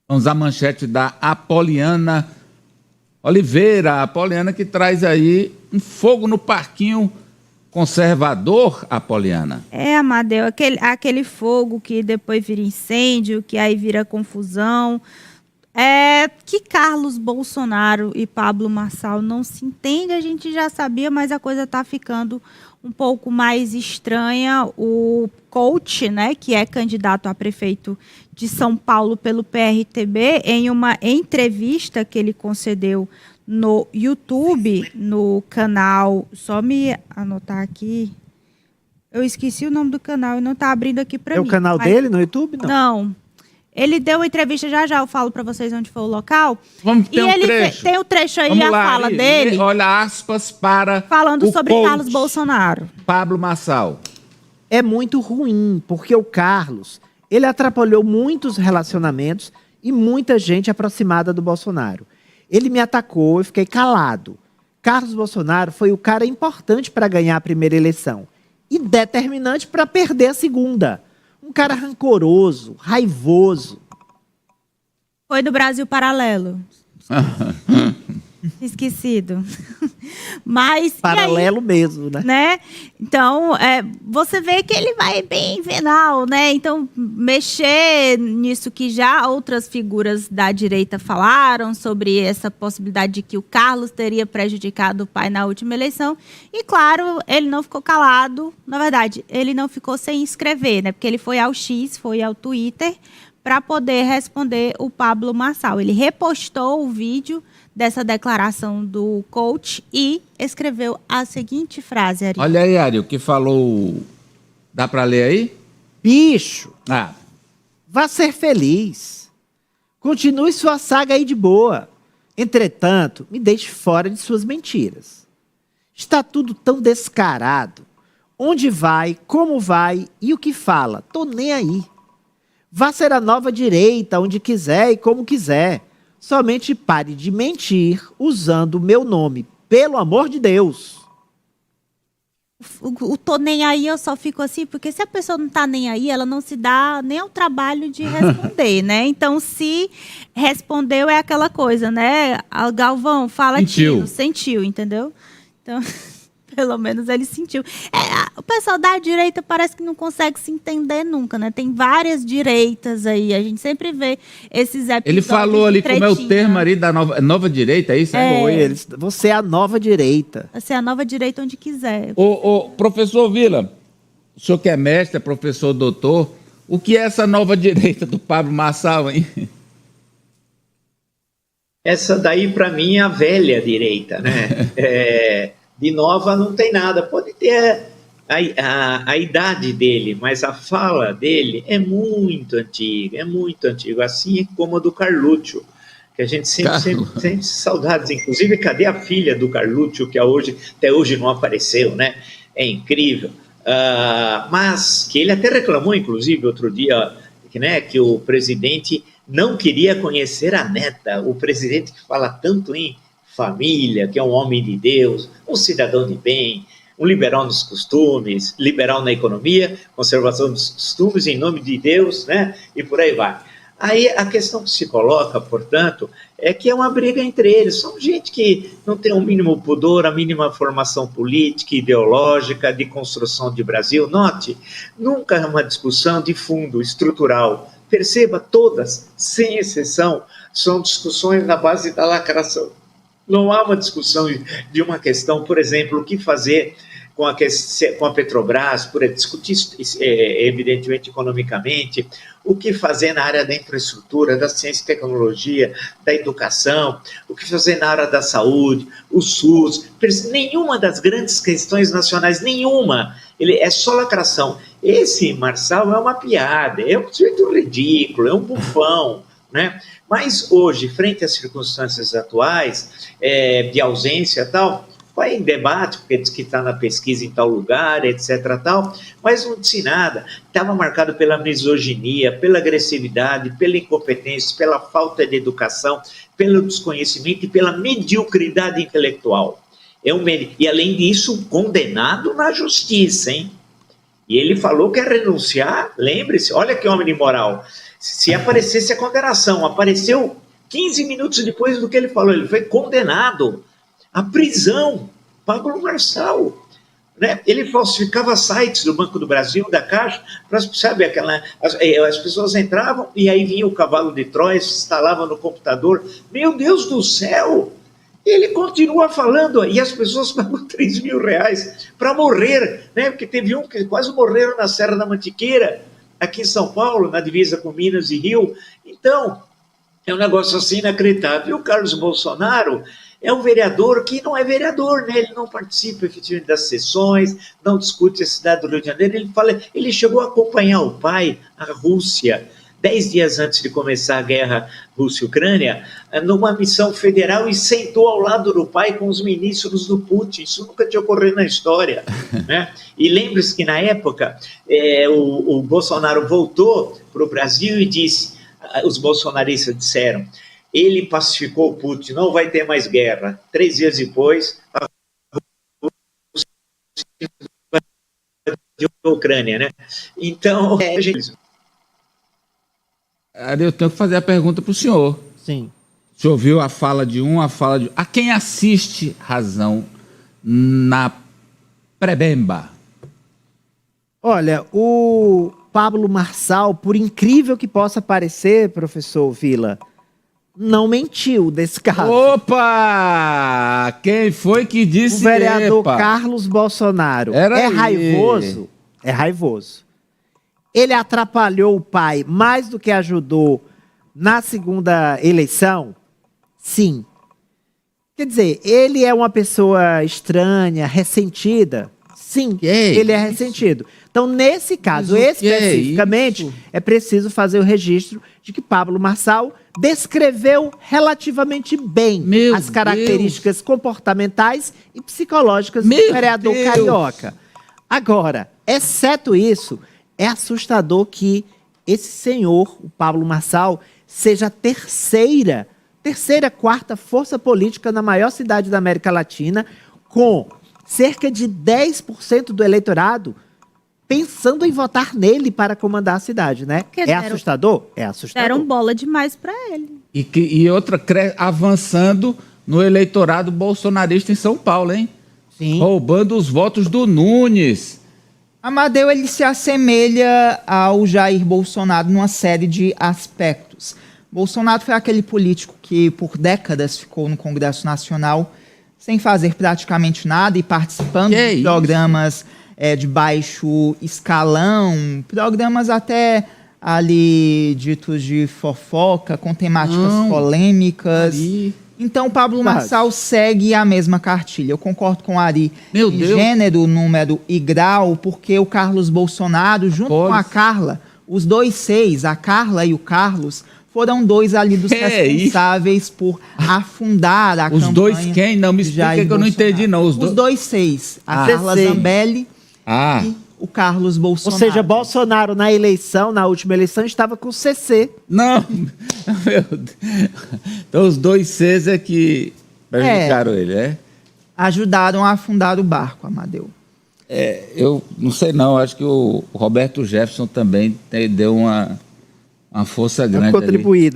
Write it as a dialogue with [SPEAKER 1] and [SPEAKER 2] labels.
[SPEAKER 1] Vamos à manchete da Apoliana Oliveira. A Apoliana que traz aí um fogo no parquinho conservador, Apoliana.
[SPEAKER 2] Amadeu, aquele fogo que depois vira incêndio, que aí vira confusão. Que Carlos Bolsonaro e Pablo Marçal não se entendem, a gente já sabia, mas a coisa está ficando um pouco mais estranha. O coach, né, que é candidato a prefeito de São Paulo pelo PRTB, em uma entrevista que ele concedeu no YouTube, no canal, só me anotar aqui, eu esqueci o nome do canal e não está abrindo aqui para mim.
[SPEAKER 3] É o canal dele no YouTube?
[SPEAKER 2] Não. Ele deu uma entrevista, já eu falo para vocês onde foi o local.
[SPEAKER 1] Vamos ter um trecho.
[SPEAKER 2] Tem o trecho aí,
[SPEAKER 1] Vamos
[SPEAKER 2] a
[SPEAKER 1] lá,
[SPEAKER 2] fala dele.
[SPEAKER 1] Olha, aspas para
[SPEAKER 2] falando sobre
[SPEAKER 1] coach
[SPEAKER 2] Carlos Bolsonaro.
[SPEAKER 1] Pablo Marçal.
[SPEAKER 3] É muito ruim, porque o Carlos, ele atrapalhou muitos relacionamentos e muita gente aproximada do Bolsonaro. Ele me atacou, eu fiquei calado. Carlos Bolsonaro foi o cara importante para ganhar a primeira eleição e determinante para perder a segunda. Um cara rancoroso, raivoso.
[SPEAKER 2] Foi do Brasil Paralelo. Esquecido. Mas
[SPEAKER 3] paralelo aí, mesmo, né?
[SPEAKER 2] Então, você vê que ele vai bem venal, né? Então, mexer nisso que já outras figuras da direita falaram sobre essa possibilidade de que o Carlos teria prejudicado o pai na última eleição. E, claro, ele não ficou calado. Na verdade, ele não ficou sem escrever, né? Porque ele foi ao X, foi ao Twitter, para poder responder o Pablo Marçal. Ele repostou o vídeo dessa declaração do coach e escreveu a seguinte frase, Ari.
[SPEAKER 1] Olha aí, Ari, o que falou. Dá para ler aí?
[SPEAKER 3] Bicho, vá ser feliz. Continue sua saga aí de boa. Entretanto, me deixe fora de suas mentiras. Está tudo tão descarado. Onde vai, como vai e o que fala? Tô nem aí. Vá ser a nova direita, onde quiser e como quiser. Somente pare de mentir usando o meu nome, pelo amor de Deus.
[SPEAKER 2] O tô nem aí, eu só fico assim, porque se a pessoa não tá nem aí, ela não se dá nem ao trabalho de responder, né? Então, se respondeu, é aquela coisa, né? Galvão, fala tio, sentiu, entendeu? Então, pelo menos ele sentiu. O pessoal da direita parece que não consegue se entender nunca, né? Tem várias direitas aí, a gente sempre vê esses episódios.
[SPEAKER 1] Ele falou ali como é o termo ali da nova direita, é isso?
[SPEAKER 3] Você é a nova direita.
[SPEAKER 2] Você é a nova direita onde quiser.
[SPEAKER 1] Professor Vila, o senhor que é mestre, é professor, doutor, o que é essa nova direita do Pablo Marçal, hein?
[SPEAKER 4] Essa daí, para mim, é a velha direita, né? De nova não tem nada, pode ter a idade dele, mas a fala dele é muito antiga, assim como a do Carluccio, que a gente sempre sente saudades, inclusive, cadê a filha do Carluccio, que até hoje não apareceu, né? É incrível, mas que ele até reclamou, inclusive, outro dia, né, que o presidente não queria conhecer a neta, o presidente que fala tanto em família, que é um homem de Deus, um cidadão de bem, um liberal nos costumes, liberal na economia, conservação dos costumes em nome de Deus, né? E por aí vai. Aí a questão que se coloca, portanto, é que é uma briga entre eles. São gente que não tem o mínimo pudor, a mínima formação política, ideológica, de construção de Brasil. Note, nunca é uma discussão de fundo, estrutural. Perceba, todas, sem exceção, são discussões na base da lacração. Não há uma discussão de uma questão, por exemplo, o que fazer com a Petrobras, por discutir, evidentemente, economicamente, o que fazer na área da infraestrutura, da ciência e tecnologia, da educação, o que fazer na área da saúde, o SUS, nenhuma das grandes questões nacionais, nenhuma, é só lacração. Esse Marçal é uma piada, é um sujeito ridículo, é um bufão, né? Mas hoje, frente às circunstâncias atuais, de ausência e tal, vai em debate, porque diz que está na pesquisa em tal lugar, etc. tal, mas não disse nada. Estava marcado pela misoginia, pela agressividade, pela incompetência, pela falta de educação, pelo desconhecimento e pela mediocridade intelectual. E, além disso, condenado na justiça, hein? E ele falou que ia renunciar, lembre-se, olha que homem imoral. se aparecesse a condenação. Apareceu 15 minutos depois do que ele falou. Ele foi condenado à prisão. Pablo Marçal. Né? Ele falsificava sites do Banco do Brasil, da Caixa, sabe, as pessoas entravam e aí vinha o cavalo de Troia, se instalava no computador. Meu Deus do céu! Ele continua falando, e as pessoas pagam 3 mil reais para morrer, né? Porque teve um que quase morreram na Serra da Mantiqueira, aqui em São Paulo, na divisa com Minas e Rio. Então, é um negócio assim inacreditável. E o Carlos Bolsonaro é um vereador que não é vereador, né? Ele não participa efetivamente das sessões, não discute a cidade do Rio de Janeiro. Ele chegou a acompanhar o pai, a Rússia, 10 dias antes de começar a guerra Rússia-Ucrânia, numa missão federal e sentou ao lado do pai com os ministros do Putin. Isso nunca tinha ocorrido na história. Né? E lembre-se que, na época, o Bolsonaro voltou para o Brasil e disse, os bolsonaristas disseram, ele pacificou o Putin, não vai ter mais guerra. 3 dias depois, a Ucrânia, né? Então,
[SPEAKER 1] eu tenho que fazer a pergunta para o senhor.
[SPEAKER 3] Sim.
[SPEAKER 1] O senhor viu a fala de um, a fala de... A quem assiste Razão na Prebemba?
[SPEAKER 3] Olha, o Pablo Marçal, por incrível que possa parecer, professor Vila, não mentiu desse caso.
[SPEAKER 1] Opa! Quem foi que disse?
[SPEAKER 3] O vereador
[SPEAKER 1] epa?
[SPEAKER 3] Carlos Bolsonaro
[SPEAKER 1] Era
[SPEAKER 3] raivoso. É raivoso. Ele atrapalhou o pai mais do que ajudou na segunda eleição? Sim. Quer dizer, ele é uma pessoa estranha, ressentida? Sim, ele é ressentido. Então, nesse caso, especificamente, é preciso fazer o registro de que Pablo Marçal descreveu relativamente bem as características comportamentais e psicológicas do vereador carioca. Agora, exceto isso, é assustador que esse senhor, o Pablo Marçal, seja a terceira, quarta força política na maior cidade da América Latina, com cerca de 10% do eleitorado pensando em votar nele para comandar a cidade, né? É assustador? É assustador.
[SPEAKER 2] Deram bola demais para ele.
[SPEAKER 1] E outra, avançando no eleitorado bolsonarista em São Paulo, hein?
[SPEAKER 3] Sim.
[SPEAKER 1] Roubando os votos do Nunes.
[SPEAKER 5] Amadeu, ele se assemelha ao Jair Bolsonaro numa série de aspectos. Bolsonaro foi aquele político que por décadas ficou no Congresso Nacional sem fazer praticamente nada e participando de programas de baixo escalão, programas até ali ditos de fofoca, com temáticas polêmicas. Então, Pablo Marçal segue a mesma cartilha. Eu concordo com o Ari em gênero, número e grau, porque o Carlos Bolsonaro, junto com a Carla, os dois seis, a Carla e o Carlos, foram dois ali dos responsáveis por afundar a campanha.
[SPEAKER 1] Os dois quem? Não, me explica que eu não entendi, não.
[SPEAKER 5] Os dois seis, a Carla Zambelli e o Carlos Bolsonaro.
[SPEAKER 3] Ou seja, Bolsonaro na última eleição, estava com o CC.
[SPEAKER 1] Não, meu Deus. Então os dois Cs é que prejudicaram ele, né?
[SPEAKER 5] Ajudaram a afundar o barco, Amadeu.
[SPEAKER 1] Eu não sei não, acho que o Roberto Jefferson também deu uma força grande
[SPEAKER 3] contribuída.